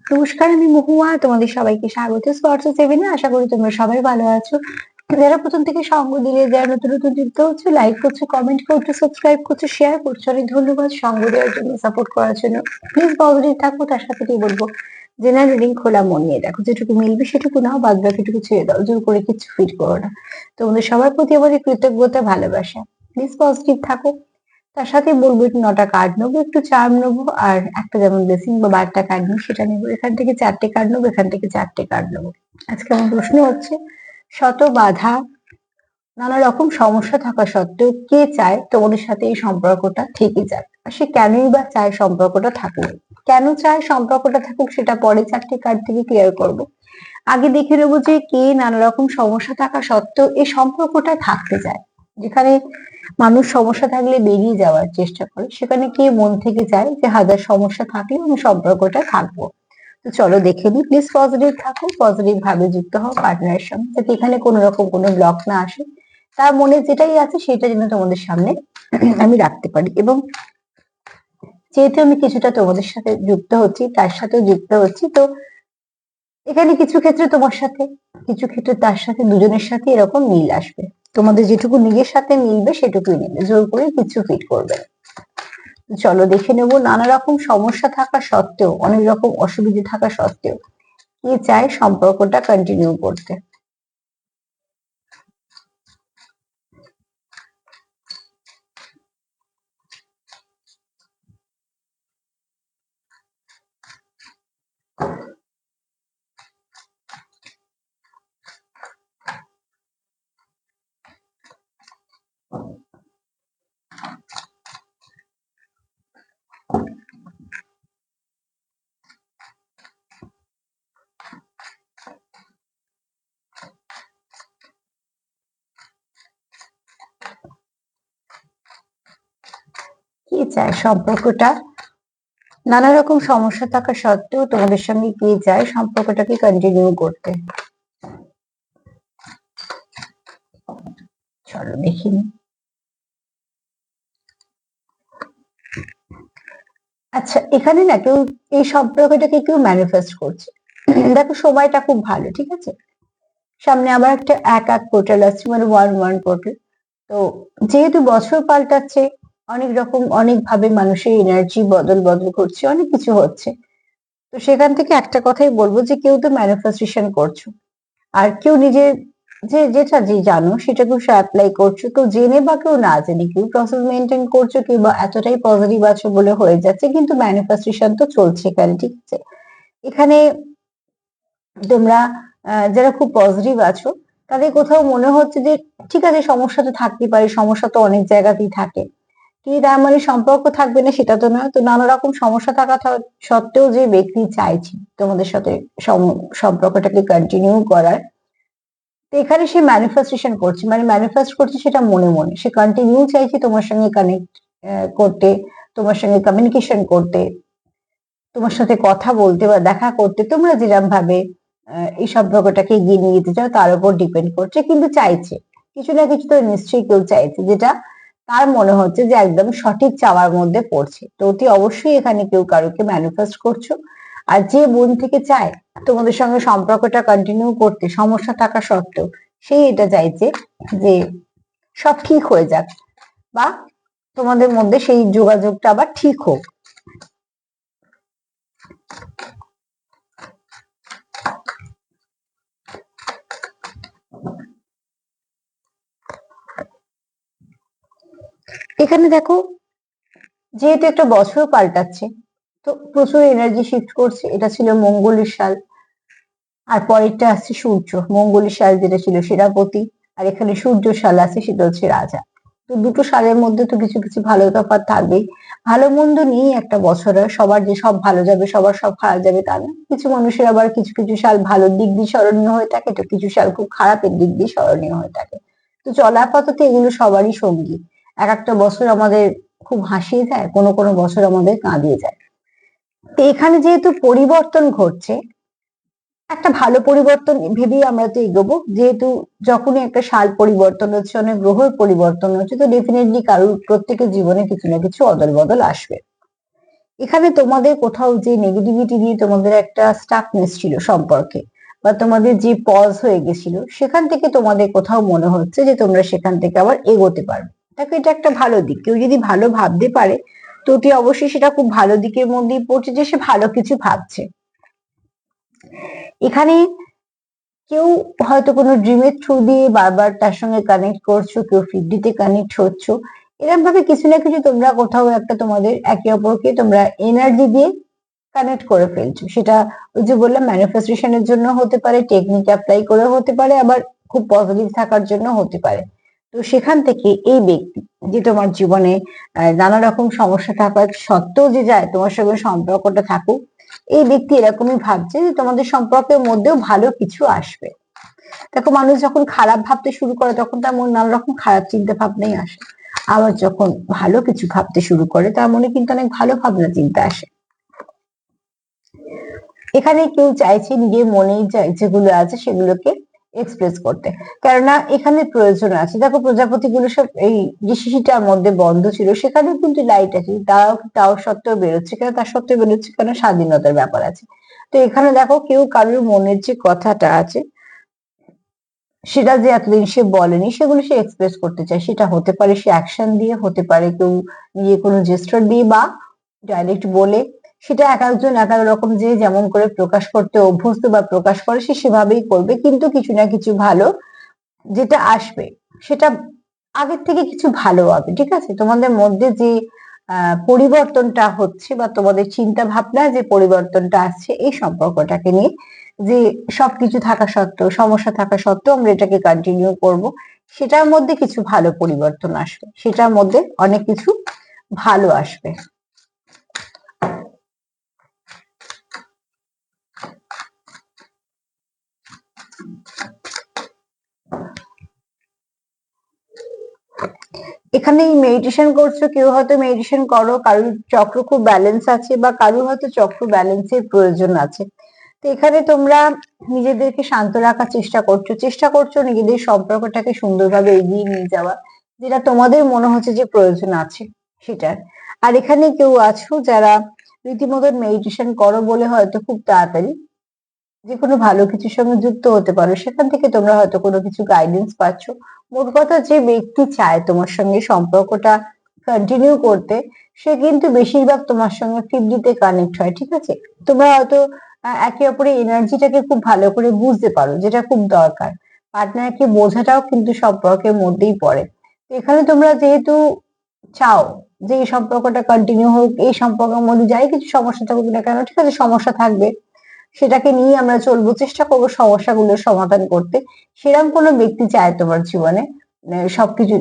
নমস্কার, আমি মহুয়া। তোমাদের সবাইকে স্বাগত স্পর্শ সেভেনে। আশা করি তোমরা সবাই ভালো আছো। যারা প্রথম থেকে সঙ্গ দিলে, যারা নতুন নতুন যুক্ত হচ্ছে, লাইক করছো, কমেন্ট করছো, সাবস্ক্রাইব করছো, শেয়ার করছো, অনেক ধন্যবাদ সঙ্গ দেওয়ার জন্য, সাপোর্ট করার জন্য। প্লিজ পজিটিভ থাকো। তার সাথে কি বলবো, জেনারেল রিডিং খোলা মন নিয়ে দেখো, যেটুকু মিলবে সেটুকু নাও, বাদ বাকিটুকু ছেড়ে দাও, জোর করে কিছু ফিট করো না। তোমাদের সবার প্রতি আমার এই কৃতজ্ঞতা, ভালোবাসা। প্লিজ পজিটিভ থাকো। তার সাথে বলবো একটু 9টা কার্ড নেবো, একটু চার্ম নেবো, আর একটা যেমন ব্লেসিং বা বার্তা কার্ড নেবো সেটা নেবো। এখান থেকে 4টে কার্ড নেবো, এখান থেকে 4টে কার্ড নেবো। আজকে আমার প্রশ্ন হচ্ছে, শত বাধা, নানা রকম সমস্যা থাকা সত্ত্বেও কে চায় তোমাদের সাথে এই সম্পর্কটা থেকে যাক? আর সে কেনই বা চায় সম্পর্কটা থাকুক? কেন চায় সম্পর্কটা থাকুক সেটা পরে 4টে কার্ড থেকে ক্লিয়ার করব। আগে দেখে নেবো যে কে নানা রকম সমস্যা থাকা সত্ত্বেও এই সম্পর্কটা থাকতে চায়। যেখানে মানুষ সমস্যা থাকলে বেরিয়ে যাওয়ার চেষ্টা করে, সেখানে কে মন থেকে চায় যে হাজার সমস্যা থাকলেও আমি সম্পর্কটা থাকবো। তো চলো দেখে নিই। প্লিজ পজিটিভ থাকো, পজিটিভ ভাবে যুক্ত হও পার্টনারের সঙ্গে, যাতে এখানে কোনো রকম কোনো ব্লক না আসে। তার মনে যেটাই আছে সেটা যেন তোমাদের সামনে আমি রাখতে পারি। এবং যেহেতু আমি কিছুটা তোমাদের সাথে যুক্ত হচ্ছি, তার সাথেও যুক্ত হচ্ছি, তো এখানে কিছু ক্ষেত্রে তোমার সাথে, কিছু ক্ষেত্রে তার সাথে, দুজনের সাথে এরকম মিল আসবে। তোমাদের যেটুকু নিজের সাথে মিলবে সেটুকুই নেবে, জোর করে কিছু ফিট করবে না। চলো দেখে নেব, নানা রকম সমস্যা থাকা সত্ত্বেও, অনেক রকম অসুবিধা থাকা সত্ত্বেও কে চায় সম্পর্কটা কন্টিনিউ করতে। কে চায় সম্পর্কটা, নানা রকম সমস্যা থাকা সত্ত্বেও তোমাদের সঙ্গে কে চায় সম্পর্কটাকে কন্টিনিউ করতে? চলো দেখিনি। আচ্ছা, এখানে না কেউ এই সম্পর্কটাকে কেউ ম্যানিফেস্ট করছে। দেখো সময়টা খুব ভালো, ঠিক আছে। সামনে আবার একটা এক এক পোর্টাল আসছে, মানে ওয়ান ওয়ান পোর্টাল। তো যেহেতু বছর পাল্টাচ্ছে, অনেক রকম অনেক ভাবে মানুষের এনার্জি বদল বদল করছে, অনেক কিছু হচ্ছে। তো সেখান থেকে একটা কথাই বলবো যে কেউ তো ম্যানিফেস্টেশন করছো, আর কেউ নিজের যে যেটা যে জানো সেটাকেও সে অ্যাপ্লাই করছো। তো জেনে বা কেউ না জেনে কেউ প্রসেস মেনটেন করছো, কেউ বা এতটাই পজিটিভ আছো বলে হয়ে যাচ্ছে, কিন্তু ম্যানিফেস্টেশন তো চলছে এখানে, ঠিক আছে। এখানে তোমরা যারা খুব পজিটিভ আছো, তাদের কোথাও মনে হচ্ছে যে ঠিক আছে, সমস্যা তো থাকতে পারে, সমস্যা তো অনেক জায়গাতেই থাকে, কিন্তু তার মানে সম্পর্ক থাকবে না সেটা তো নয়। তো নানা রকম সমস্যা থাকা সত্ত্বেও যে ব্যক্তি চাইছে তোমাদের সাথে সম্পর্কটাকে কন্টিনিউ করার, তো এখানে সে ম্যানিফেস্টেশন করছে, মানে ম্যানিফেস্ট করছে সেটা মনে মনে, সে কন্টিনিউ চাইছে তোমার সঙ্গে কানেক্ট করতে, তোমার সঙ্গে কমিউনিকেশন করতে, তোমার সাথে কথা বলতে বা দেখা করতে। তোমরা যেরকম ভাবে এই সম্পর্কটাকে এগিয়ে নিয়ে যেতে চাও তার উপর ডিপেন্ড করছে, কিন্তু চাইছে কিছু না কিছু তো নিশ্চয়ই কেউ চাইছে, যেটা তার মনে হচ্ছে যে একদম সঠিক চাওয়ার মধ্যে পড়ছে। তো অতি অবশ্যই এখানে কেউ কারোকে ম্যানিফেস্ট করছো। আর যে মন থেকে চায় তোমাদের সঙ্গে সম্পর্কটা কন্টিনিউ করতে সমস্যা থাকা সত্ত্বেও, সেই এটা চাইছে যে সব ঠিক হয়ে যাক, বা তোমাদের মধ্যে সেই যোগাযোগটা আবার ঠিক হোক। এখানে দেখো, যেহেতু একটা বছর পাল্টাচ্ছে, তো প্রচুর এনার্জি শিফট করছে। এটা ছিল মঙ্গলের সাল, আর পরেরটা আসছে সূর্য। মঙ্গলের সাল যেটা ছিল সেনাপতি, আর এখানে সূর্য সাল আছে, সেটা হচ্ছে রাজা। তো দুটো সালের মধ্যে তো কিছু কিছু ভালো তফাৎ থাকবেই। ভালো মন্দ নিয়েই একটা বছর হয়। সবার যে সব ভালো যাবে, সবার সব খারাপ যাবে তা না। কিছু মানুষের আবার কিছু কিছু সাল ভালোর দিক দিয়ে স্মরণীয় হয়ে থাকে, তো কিছু সাল খুব খারাপের দিক দিয়ে স্মরণীয় হয়ে থাকে। তো চলার পথে এগুলো সবারই সঙ্গী। এক একটা বছর আমাদের খুব হাসিয়ে যায়, কোনো কোনো বছর আমাদের কাঁদিয়ে যায়। তো এখানে যেহেতু পরিবর্তন ঘটছে, একটা ভালো পরিবর্তন ভেবেই আমরা তো এগোবো। যেহেতু যখনই একটা সাল পরিবর্তন হচ্ছে, অনেক গ্রহের পরিবর্তন হচ্ছে, তো ডেফিনেটলি কারোর প্রত্যেকের জীবনে কিছু না কিছু অদল বদল আসবে। এখানে তোমাদের কোথাও যে নেগেটিভিটি নিয়ে তোমাদের একটা স্টাকনেস ছিল সম্পর্কে, বা তোমাদের যে পজ হয়ে গেছিল, সেখান থেকে তোমাদের কোথাও মনে হচ্ছে যে তোমরা সেখান থেকে আবার এগোতে পারবে। দেখো, এটা একটা ভালো দিক। কেউ যদি ভালো ভাবতে পারে তো ওটি অবশ্যই সেটা খুব ভালো দিকের মধ্যেই পড়ছে, যে সে ভালো কিছু ভাবছে। এখানে কেউ হয়তো কোনো ড্রিমের থ্রু দিয়ে বারবার তার সঙ্গে কানেক্ট করছো, কেউ ফিডলিতে কানেক্ট হচ্ছ। এরকম ভাবে কিছু না কিছু তোমরা কোথাও একটা তোমাদের একে অপরকে তোমরা এনার্জি দিয়ে কানেক্ট করে ফেলছো। সেটা ওই যে বললাম, ম্যানিফেস্টেশনের জন্য হতে পারে, টেকনিক অ্যাপ্লাই করে হতে পারে, আবার খুব পজিটিভ থাকার জন্য হতে পারে। তো সেখান থেকে এই ব্যক্তি যে তোমার জীবনে নানা রকম সমস্যা থাকার সত্ত্বেও যে যায় তোমার সঙ্গে সম্পর্কটা থাকুক, এই ব্যক্তি এরকমই ভাবছে যে তোমাদের সম্পর্কের মধ্যেও ভালো কিছু আসবে। দেখো, মানুষ যখন খারাপ ভাবতে শুরু করে তখন তার মনে নানা রকম খারাপ চিন্তা ভাবনাই আসে। আবার যখন ভালো কিছু ভাবতে শুরু করে তার মনে কিন্তু অনেক ভালো ভাবনা চিন্তা আসে। এখানে কেউ চাইছে নিজের মনেই যেগুলো আছে সেগুলোকে এক্সপ্রেস করতে, কেননা এখানে প্রয়োজন আছে। দেখো, প্রজাপতিগুলো সব এই যে শিশিটার মধ্যে বন্ধ ছিল, সেখানে কিন্তু লাইট আছে, তাও সত্ত্বেও বেরোচ্ছে কেন? তার সত্ত্বেও বেরোচ্ছে কেন? স্বাধীনতার ব্যাপার আছে। তো এখানে দেখো, কেউ কারোর মনের যে কথাটা আছে সেটা যে এতদিন সে বলেনি, সেগুলো সে এক্সপ্রেস করতে চায়। সেটা হতে পারে সে অ্যাকশন দিয়ে, হতে পারে কেউ নিজে কোনো জেস্টার দিয়ে, বা ডাইরেক্ট বলে। সেটা এক একজন এক এক রকম যে যেমন করে প্রকাশ করতে অভ্যস্ত বা প্রকাশ করে সে সেভাবেই করবে, কিন্তু কিছু না কিছু ভালো যেটা আসবে সেটা আগের থেকে কিছু ভালো হবে। ঠিক আছে, তোমাদের মধ্যে যে পরিবর্তনটা হচ্ছে বা তোমাদের চিন্তা ভাবনা যে পরিবর্তনটা আসছে এই সম্পর্কটাকে নিয়ে, যে সবকিছু থাকা সত্ত্বেও, সমস্যা থাকা সত্ত্বেও আমরা এটাকে কন্টিনিউ করব, সেটার মধ্যে কিছু ভালো পরিবর্তন আসবে, সেটার মধ্যে অনেক কিছু ভালো আসবে। এখানে মেডিটেশন করছো, কেউ হয়তো মেডিটেশন করো, কারোর চক্র খুব ব্যালেন্স আছে, বা কারোর হয়তো চক্র ব্যালেন্সের প্রয়োজন আছে। তো এখানে তোমরা নিজেদেরকে শান্ত রাখার চেষ্টা করছো নিজেদের সম্পর্কটাকে সুন্দরভাবে এগিয়ে নিয়ে যাওয়া, যেটা তোমাদের মনে হচ্ছে যে প্রয়োজন আছে সেটার। আর এখানে কেউ আছো যারা রীতিমতো মেডিটেশন করো বলে হয়তো খুব তাড়াতাড়ি যে কোনো ভালো কিছুর সঙ্গে যুক্ত হতে পারো, সেখান থেকে তোমরা হয়তো কোনো কিছু গাইডেন্স পাচ্ছ। মোট কথা, যে ব্যক্তি চায় তোমার সঙ্গে সম্পর্কটা কন্টিনিউ করতে, সে কিন্তু বেশিরভাগ তোমার সঙ্গে ফিফটিতে কানেক্ট হয়। ঠিক আছে, তোমরা হয়তো একে অপরের এনার্জিটাকে খুব ভালো করে বুঝতে পারো, যেটা খুব দরকার। পার্টনারকে বোঝাটাও কিন্তু সম্পর্কের মধ্যেই পড়ে। তো এখানে তোমরা যেহেতু চাও যে এই সম্পর্কটা কন্টিনিউ হোক, এই সম্পর্কের মধ্যে যাই কিছু সমস্যা থাকুক না কেন, ঠিক আছে, সমস্যা থাকবে, সেটাকে নিয়ে আমরা চলবো, চেষ্টা করবো সমস্যাগুলোর সমাধান করতে। সেরকম কোনো ব্যক্তি চায় তোমার জীবনে সবকিছু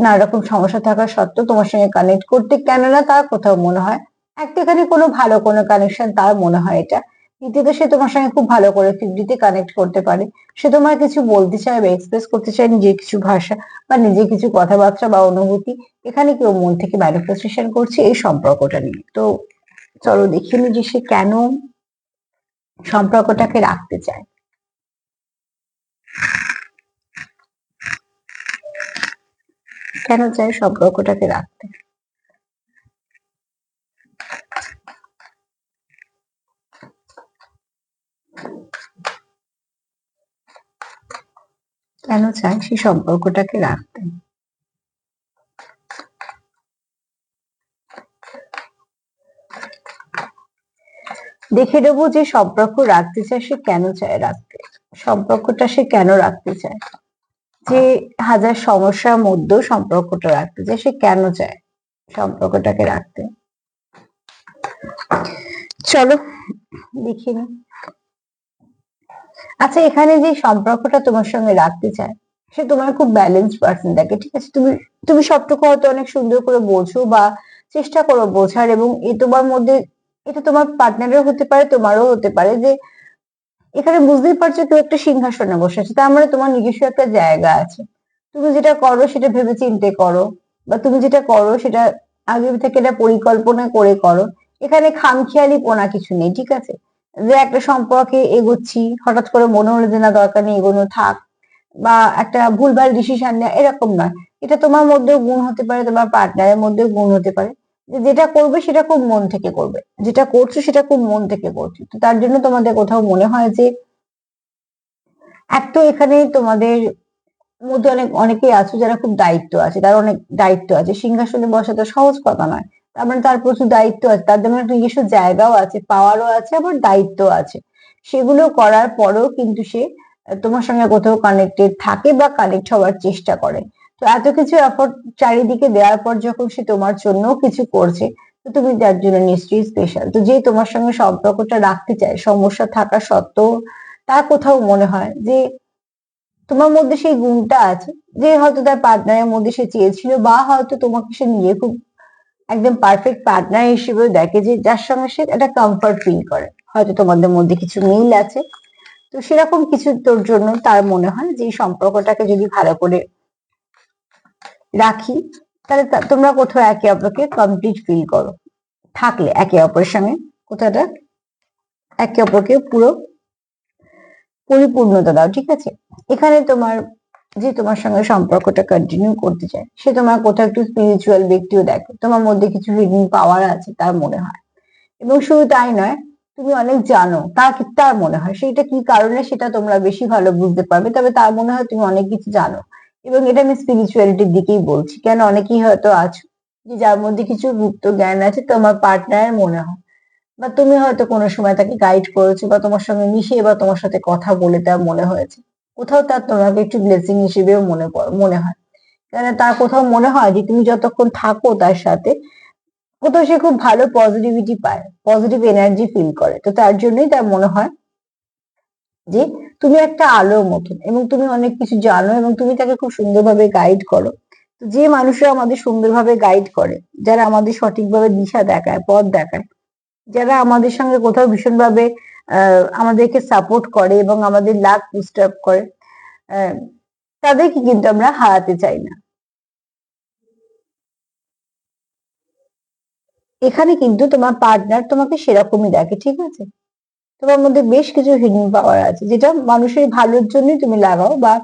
নানা রকম সমস্যা থাকা সত্ত্বেও তোমার সঙ্গে কানেক্ট করতে, কেননা তার কোথাও মনে হয় একটা এখানে কোনো ভালো কোনো কানেকশন তার মনে হয় এটা। দ্বিতীয়ত, সে তোমার সঙ্গে খুব ভালো করে ফিফটিতে কানেক্ট করতে পারে। সে তোমার কিছু বলতে চায় বা এক্সপ্রেস করতে চায়, নিজের কিছু ভাষা বা নিজের কিছু কথাবার্তা বা অনুভূতি। এখানে কেউ মন থেকে ম্যানিফেস্টেশন করছে এই সম্পর্কটা নিয়ে। তো চলো দেখিয়ে নি যে সে কেন সম্পর্কটাকে রাখতে চায়। কেন চায় সম্পর্কটাকে রাখতে? কেন চায় সেই সম্পর্কটাকে রাখতে? দেখে নেবো যে সম্পর্ক রাখতে চায়, সে কেন চায় রাখতে, সম্পর্কটা সে কেন রাখতে চায়, যে হাজার সমস্যার মধ্যেও সম্পর্কটা রাখতে চায়, সে কেন চায় সম্পর্কটাকে রাখতে। চলো দেখে নি। আচ্ছা, এখানে যে সম্পর্কটা তোমার সঙ্গে রাখতে চায়, সে তোমার খুব ব্যালেন্স পার্সন দেখে। ঠিক আছে, তুমি তুমি সবটুকু হয়তো অনেক সুন্দর করে বোঝো বা চেষ্টা করো বোঝার, এবং এ তোমার মধ্যে, এটা তোমার পার্টনারের হতে পারে, তোমারও হতে পারে, যে এখানে বুঝতেই পারছো কেউ একটা সিংহাসনে বসে আছে, তার মানে তোমার নিজস্ব একটা জায়গা আছে। তুমি যেটা করো সেটা ভেবে চিন্তে করো, বা তুমি যেটা করো সেটা আগে থেকে এটা পরিকল্পনা করে করো। এখানে খামখেয়ালি পোনা কিছু নেই। ঠিক আছে, যে একটা সম্পর্কে এগোচ্ছি, হঠাৎ করে মনে হলো যে না, দরকার নেই, এগোনো থাক, বা একটা ভুলভাল ডিসিশন নেওয়া, এরকম নয়। এটা তোমার মধ্যেও গুণ হতে পারে, তোমার পার্টনারের মধ্যেও গুণ হতে পারে। যেটা করবে সেটা খুব মন থেকে করবে, যেটা করছো সেটা খুব মন থেকে করছো। তো তার জন্য তোমাদের কোথাও মনে হয় যে এক তো এখানে তোমাদের মধ্যে অনেকেই আছে যারা খুব দায়িত্ব আছে, তার অনেক দায়িত্ব আছে, সিংহাসনে বসা তো সহজ কথা নয়। তার মানে তার প্রচুর দায়িত্ব আছে, তার জন্য একটা নিজস্ব জায়গাও আছে, পাওয়ারও আছে, আবার দায়িত্ব আছে। সেগুলো করার পরেও কিন্তু সে তোমার সঙ্গে কোথাও কানেক্টেড থাকে বা কানেক্ট হওয়ার চেষ্টা করে। তো এত কিছু এফোর্ট চারিদিকে দেওয়ার পর যখন সে তোমার জন্য কিছু করছে, তো তুমি তার জন্য নিশ্চয়ই স্পেশাল। তো যে তোমার সঙ্গে সম্পর্কটা রাখতে চায়, সমস্যা থাকা সত্ত্বেও তার কোথাও মনে হয় যে তোমার মধ্যে সেই গুণটা আছে, যে হয়তো তার পার্টনারের মধ্যে সে চেয়েছিল, বা হয়তো তোমাকে সে নিজে খুব একদম পারফেক্ট পার্টনার হিসেবেও দেখে, যে যার সঙ্গে সে একটা কমফর্ট ফিল করে। হয়তো তোমাদের মধ্যে কিছু মিল আছে। তো সেরকম কিছু তোর জন্য তার মনে হয় যে এই সম্পর্কটাকে যদি ভালো করে রাখি, তাহলে তোমরা কোথাও একে অপরকে কমপ্লিট ফিল করো, থাকলে একে অপরের সঙ্গে কোথাটা একে অপরকে পুরো পরিপূর্ণতা দাও, ঠিক আছে? এখানে তোমার যে তোমার সঙ্গে সম্পর্কটা কন্টিনিউ করতে চায়, সে তোমার কোথাও একটু স্পিরিচুয়াল ব্যক্তিও দেখে, তোমার মধ্যে কিছু হিডেন পাওয়ার আছে তার মনে হয়। এবং শুধু তাই নয়, তুমি অনেক জানো, তার মনে হয় সেটা কি কারণে সেটা তোমরা বেশি ভালো বুঝতে পারবে, তবে তার মনে হয় তুমি অনেক কিছু জানো। এবং এটা আমি স্পিরিচুয়ালিটির দিকেই বলছি, কেন অনেকেই হয়তো আছো যে যার মধ্যে কিছু গুপ্ত জ্ঞান আছে, তোমার পার্টনারের মনে হয়, বা তুমি হয়তো কোনো সময় তাকে গাইড করেছো, বা তোমার সঙ্গে মিশে বা তোমার সাথে কথা বলে তার মনে হয়েছে, কোথাও তার তোমাকে একটু ব্লেসিং হিসেবেও মনে হয়। কেন তার কোথাও মনে হয় যে তুমি যতক্ষণ থাকো তার সাথে, কোথাও সে খুব ভালো পজিটিভিটি পায়, পজিটিভ এনার্জি ফিল করে। তো তার জন্যই তার মনে হয় যে তুমি একটা আলোর মতন, এবং তুমি অনেক কিছু জানো, এবং তুমি তাকে খুব সুন্দরভাবে গাইড করো। তো যে মানুষরা আমাদের সুন্দরভাবে গাইড করে, যারা আমাদের সঠিকভাবে দিশা দেখায়, পথ দেখায়, যারা আমাদের সঙ্গে কোথাও ভীষণভাবে আমাদেরকে সাপোর্ট করে এবং আমাদের লাক বুস্ট আপ করে, আহ, তাদেরকে কিন্তু আমরা হারাতে চাই না। এখানে কিন্তু তোমার পার্টনার তোমাকে সেরকমই দেখে, ঠিক আছে? তোমার মধ্যে বেশ কিছু হিডেন পাওয়ার আছে, যেটা মানুষের ভালোর জন্যই তুমি লাগাও বা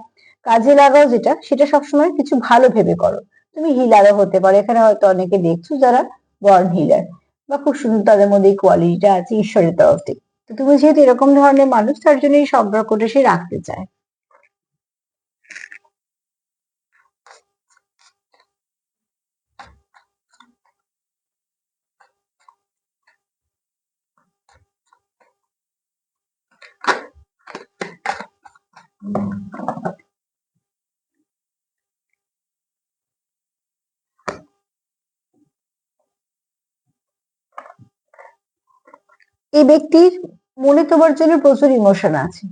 কাজে লাগাও, যেটা সেটা সবসময় কিছু ভালো ভেবে করো। তুমি হিলারও হতে পারো, এখানে হয়তো অনেকে দেখছো যারা বর্ন হিলার, বা খুব সুন্দর তাদের মধ্যে এই কোয়ালিটিটা আছে ঈশ্বরের তরফ থেকে। তো তুমি যেহেতু এরকম ধরনের মানুষ, তার জন্য এই সম্পর্কটা সে রাখতে চায়। এই ব্যক্তির মনে তোমার জন্য প্রচুর ইমোশন আছে,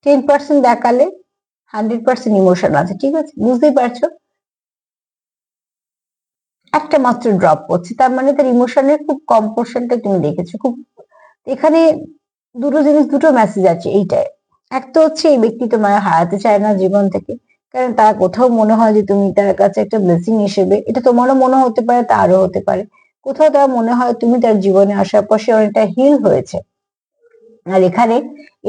10% দেখালে 100% ইমোশন আছে, ঠিক আছে? বুঝতেই পারছো, একটা মাত্র ড্রপ করছে, তার মানে তার ইমোশনের খুব কম পোর্শনটা তুমি দেখেছো। খুব এখানে দুটো জিনিস, দুটো মেসেজ আছে এইটাই। এক তো হচ্ছে এই ব্যক্তি তোমায় হারাতে চায় না জীবন থেকে, কারণ তার কোথাও মনে হয় যে তুমি তার কাছে একটা ব্লেসিং হিসেবে, এটা তোমারও মনে হতে পারে, তারও হতে পারে। কোথাও তার মনে হয় তুমি তার জীবনে আসার পর সে অনেকটা হিল হয়েছে। আর এখানে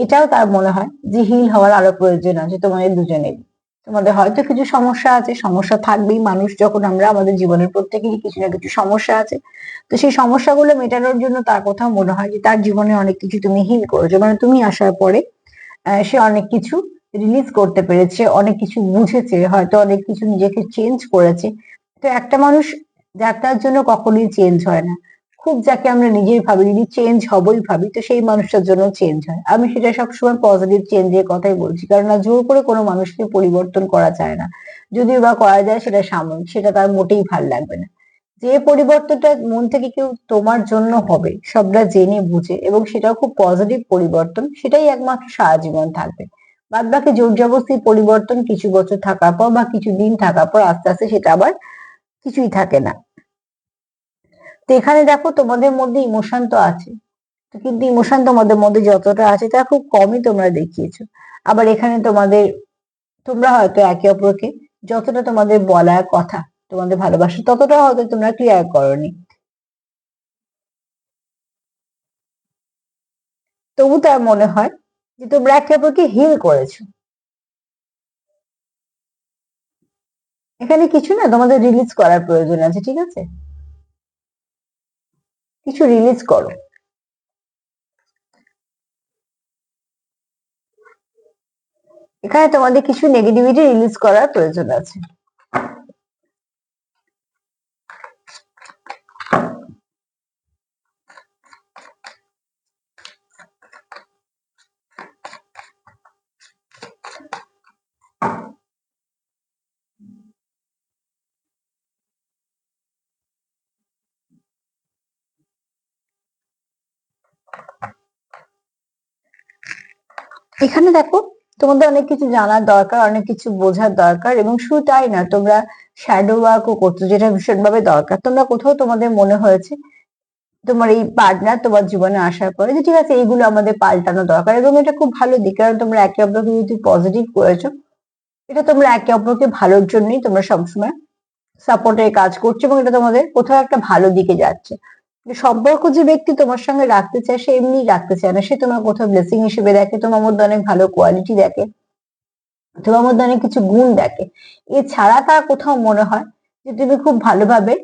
এটাও তার মনে হয় যে হিল হওয়ার আরো প্রয়োজন আছে তোমাদের দুজনের। তোমাদের হয়তো কিছু সমস্যা আছে, সমস্যা থাকবেই, মানুষ যখন আমরা, আমাদের জীবনের প্রত্যেকেরই কিছু না কিছু সমস্যা আছে। তো সেই সমস্যাগুলো মেটানোর জন্য তার কোথাও মনে হয় যে তার জীবনে অনেক কিছু তুমি হিল করেছো, মানে তুমি আসার পরে সে অনেক কিছু রিলিজ করতে পেরেছে, অনেক কিছু বুঝেছে, হয়তো অনেক কিছু নিজেকে চেঞ্জ করেছে। তো একটা মানুষ যার তার জন্য কখনোই চেঞ্জ হয় না, খুব যাকে আমরা নিজেই ভাবি যদি চেঞ্জ হবই ভাবি, তো সেই মানুষটার জন্য চেঞ্জ হয়। আমি সেটা সবসময় পজিটিভ চেঞ্জের কথাই বলছি, কারণ না জোর করে কোনো মানুষকে পরিবর্তন করা যায় না। যদিও বা করা যায়, সেটা সাময়িক, সেটা তার মোটেই ভাল লাগবে না। যে পরিবর্তনটা মন থেকে কেউ তোমার জন্য হবে, সবটা জেনে বুঝে, এবং সেটাও খুব পজিটিভ পরিবর্তন, সেটাই একমাত্র সারা জীবন থাকবে। বাদ বাকি জোর জবরদস্তি পরিবর্তন কিছু বছর থাকার পর বা কিছু দিন থাকার পর আস্তে আস্তে সেটা আবার কিছুই থাকে না। তো এখানে দেখো তোমাদের মধ্যে ইমোশন তো আছে, তো কিন্তু ইমোশন তোমাদের মধ্যে যতটা আছে তা খুব কমই তোমরা দেখিয়েছো। আবার এখানে তোমরা হয়তো একে অপরকে যতটা তোমাদের বলার কথা, তোমাদের ভালোবাসা, ততটা হয়তো তোমরা ক্লিয়ার করোনি। তবু তার মনে হয় যে তোমরা একে অপরকে হিল করেছো। এখানে কিছু না তোমাদের রিলিজ করার প্রয়োজন আছে, ঠিক আছে? কিছু রিলিজ করো। এখানে তোমাদের কিছু নেগেটিভিটি রিলিজ করার প্রয়োজন আছে। এখানে দেখো তোমাদের অনেক কিছু জানার দরকার, অনেক কিছু বোঝার দরকার, এবং শুধু তাই না, তোমরা শ্যাডো ওয়ার্কও করছো, যেটা ভীষণভাবে দরকার। তোমরা কোথাও তোমাদের মনে হয়েছে তোমার এই পার্টনার তোমার জীবনে আসার পরে যে ঠিক আছে এইগুলো আমাদের পাল্টানো দরকার, এবং এটা খুব ভালো দিক, কারণ তোমরা একে অপরকে যদি পজিটিভ করেছো, এটা তোমরা একে অপরকে ভালোর জন্যই তোমরা সবসময় সাপোর্টের কাজ করছো, এবং এটা তোমাদের কোথাও একটা ভালো দিকে যাচ্ছে। সম্পর্ক যে ব্যক্তি তোমার সঙ্গে রাখতে চায় সে এমনি রাখতে চায় না, সে তোমার কোথাও ব্লেসিং হিসেবে দেখে, তোমার মধ্যে অনেক ভালো কোয়ালিটি দেখে, তোমার মধ্যে অনেক কিছু গুণ দেখে। এছাড়া তার কোথাও মনে হয় যে তুমি খুব ভালোভাবে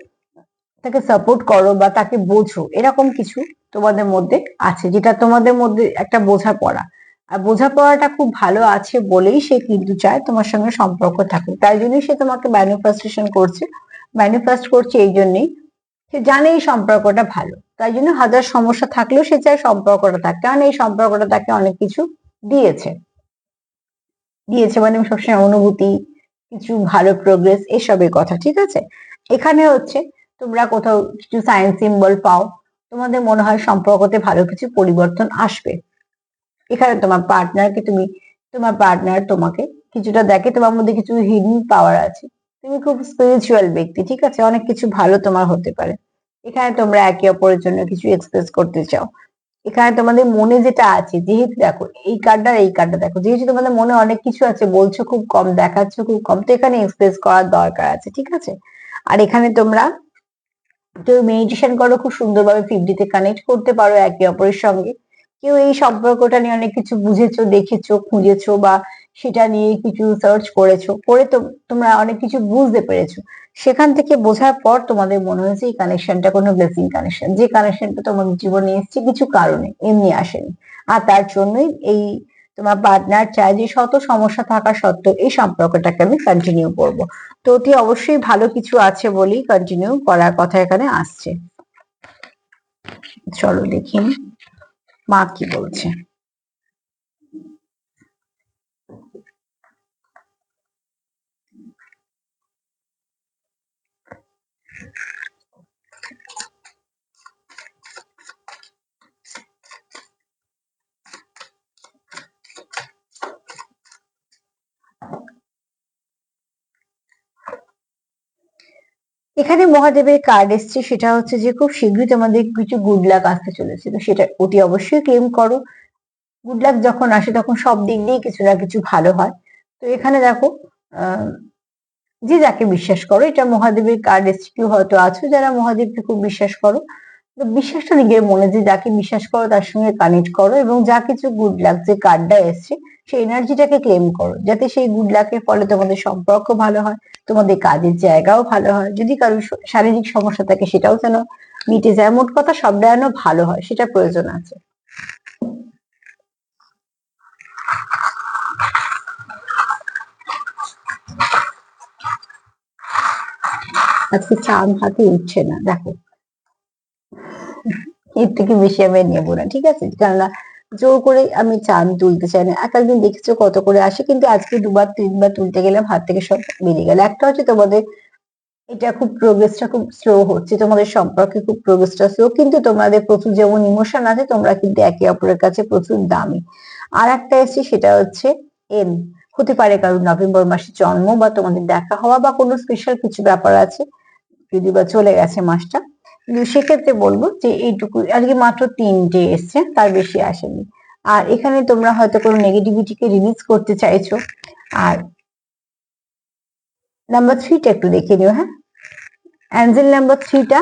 তাকে সাপোর্ট করো বা তাকে বোঝো, এরকম কিছু তোমাদের মধ্যে আছে, যেটা তোমাদের মধ্যে একটা বোঝাপড়া, আর বোঝাপড়াটা খুব ভালো আছে বলেই সে কিন্তু চায় তোমার সঙ্গে সম্পর্ক থাকুক। তাই জন্যই সে তোমাকে ম্যানিফেস্টেশন করছে, ম্যানিফেস্ট করছে এই জন্যই সে জানে এই সম্পর্কটা ভালো, তাই জন্য হাজার সমস্যা থাকলেও সে চায় সম্পর্কটা থাক, কারণ এই সম্পর্কটা তাকে অনেক কিছু দিয়েছে। দিয়েছে মানে সবসময় অনুভূতি, কিছু ভালো প্রোগ্রেস, এসবের কথা। ঠিক আছে, এখানে হচ্ছে তোমরা কোথাও কিছু সাইন সিম্বল পাও, তোমাদের মনে হয় সম্পর্কতে ভালো কিছু পরিবর্তন আসবে। এখানে তোমার পার্টনার তোমাকে কিছুটা দেখে, তোমার মধ্যে কিছু হিডেন পাওয়ার আছে, তুমি খুব স্পিরিচুয়াল ব্যক্তি। ঠিক আছে, অনেক কিছু ভালো তোমার হতে পারে। এখানে তোমরা একে অপরের জন্য কিছু এক্সপ্রেস করতে চাও। এখানে তোমাদের মনে যেটা আছে, যেহেতু দেখো এই কার্ডটা দেখো, যেহেতু তোমাদের মনে অনেক কিছু আছে, বলছো খুব কম, দেখাচ্ছ খুব কম, তো এখানে এক্সপ্রেস করার দরকার আছে। ঠিক আছে, আর এখানে তোমরা কেউ মেডিটেশন করো, খুব সুন্দরভাবে 50 তে কানেক্ট করতে পারো একে অপরের সঙ্গে। কেউ এই সম্পর্কটা নিয়ে অনেক কিছু বুঝেছো, দেখেছো, খুঁজেছো, বা সেটা নিয়ে কিছু সার্চ করেছো, করে তো তোমরা অনেক কিছু বুঝতে পেরেছো। সেখান থেকে বোঝার পর তোমাদের মনে হয়েছে এই কানেকশনটা কোনো ব্লেসিং কানেকশন, যে কানেকশনটা তোমাদের জীবনে এসেছে কিছু কারণে, এমনি আসেনি। আর তার জন্যই এই তোমার পার্টনার চায় যে শত সমস্যা থাকা সত্ত্বেও এই সম্পর্কটাকে আমি কন্টিনিউ করব। তো অতি অবশ্যই ভালো কিছু আছে বলেই কন্টিনিউ করার কথা এখানে আসছে। চলো দেখি মা কি বলছে। এখানে মহাদেবের কার্ড এসছে, সেটা হচ্ছে যে খুব শীঘ্রই তোমাদের কিছু গুড লাক আসতে চলেছে, তো সেটা অতি অবশ্যই ক্লেম করো। গুড লাক যখন আসে তখন সব দিক দিয়ে কিছু না কিছু ভালো হয়। তো এখানে দেখো আহ যে যাকে বিশ্বাস করো, এটা মহাদেবের কার্ড এসছে, কেউ হয়তো আছো যারা মহাদেবকে খুব বিশ্বাস করো, তো বিশ্বাসটা নিজের মনে, যে যাকে বিশ্বাস করো তার সঙ্গে কানেক্ট করো, এবং যা কিছু গুড লাক যে কার্ডটা এসছে সেই এনার্জিটাকে ক্লেম করো, যাতে সেই গুড লাকের ফলে তোমাদের সম্পর্ক ভালো হয়, তোমাদের কাজের জায়গাও ভালো হয়, যদি কারো শারীরিক সমস্যা থাকে সেটাও যেন মিটে যায়, মোট কথা সবটা যেন ভালো হয়, সেটা প্রয়োজন আছে। আজকে চাঁদ হাতে উঠছে না, দেখো এর থেকে বেশি আমি নেবো না, ঠিক আছে, কেননা জোর করে আমি চাঁদ তুলতে চাই না। এক একদিন দেখেছো কত করে আসে, কিন্তু আজকে দুবার তিনবার তুলতে গেলাম, হাত থেকে সব বেরিয়ে গেল। একটা হচ্ছে তোমাদের এটা খুব প্রোগ্রেসটা খুব স্লো হচ্ছে, তোমাদের সম্পর্কে খুব প্রোগ্রেসটা স্লো, কিন্তু তোমাদের প্রচুর যেমন ইমোশন আছে, তোমরা কিন্তু একে অপরের কাছে প্রচুর দামি। আর একটা এসছে, সেটা হচ্ছে এন, হতে পারে কারণ নভেম্বর মাসে জন্ম, বা তোমাদের দেখা হওয়া, বা কোনো স্পেশাল কিছু ব্যাপার আছে, যদি বা চলে গেছে মাসটা। কিন্তু সেক্ষেত্রে বলবো যে এইটুকু আজকে মাত্র 3টে এসছে, তার বেশি আসেনি। আর এখানে তোমরা হয়তো কোনো নেগেটিভিটিকে রিলিজ করতে চাইছো। আর নাম্বার 3টা একটু দেখে নিও, হ্যাঁ, অ্যাঞ্জেল নাম্বার 3টা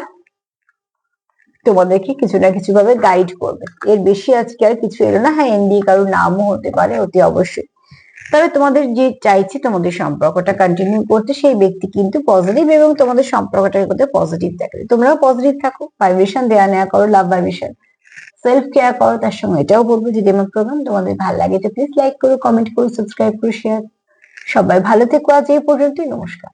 তোমাদেরকে কিছু না কিছু ভাবে গাইড করবে, এর বেশি আজকে আর কিছু এলো না। হ্যাঁ, এনডি কারোর নামও হতে পারে, অতি অবশ্যই। তবে তোমাদের যে চাইছে তোমাদের সম্পর্কটা কন্টিনিউ করতে, সেই ব্যক্তি কিন্তু পজিটিভ এবং তোমাদের সম্পর্কটার মধ্যে পজিটিভ থাকে। তোমরাও পজিটিভ থাকো, ভাইব্রেশন দেওয়া নেওয়া করো, লাভ ভাইব্রেশন, সেলফ কেয়ার করো। তার সঙ্গে এটাও বলবো যদি আমার প্রোগ্রাম তোমাদের ভালো লাগে তো প্লিজ লাইক করো, কমেন্ট করো, সাবস্ক্রাইব করো, শেয়ার। সবাই ভালো থেকো, আজ এই পর্যন্তই, নমস্কার।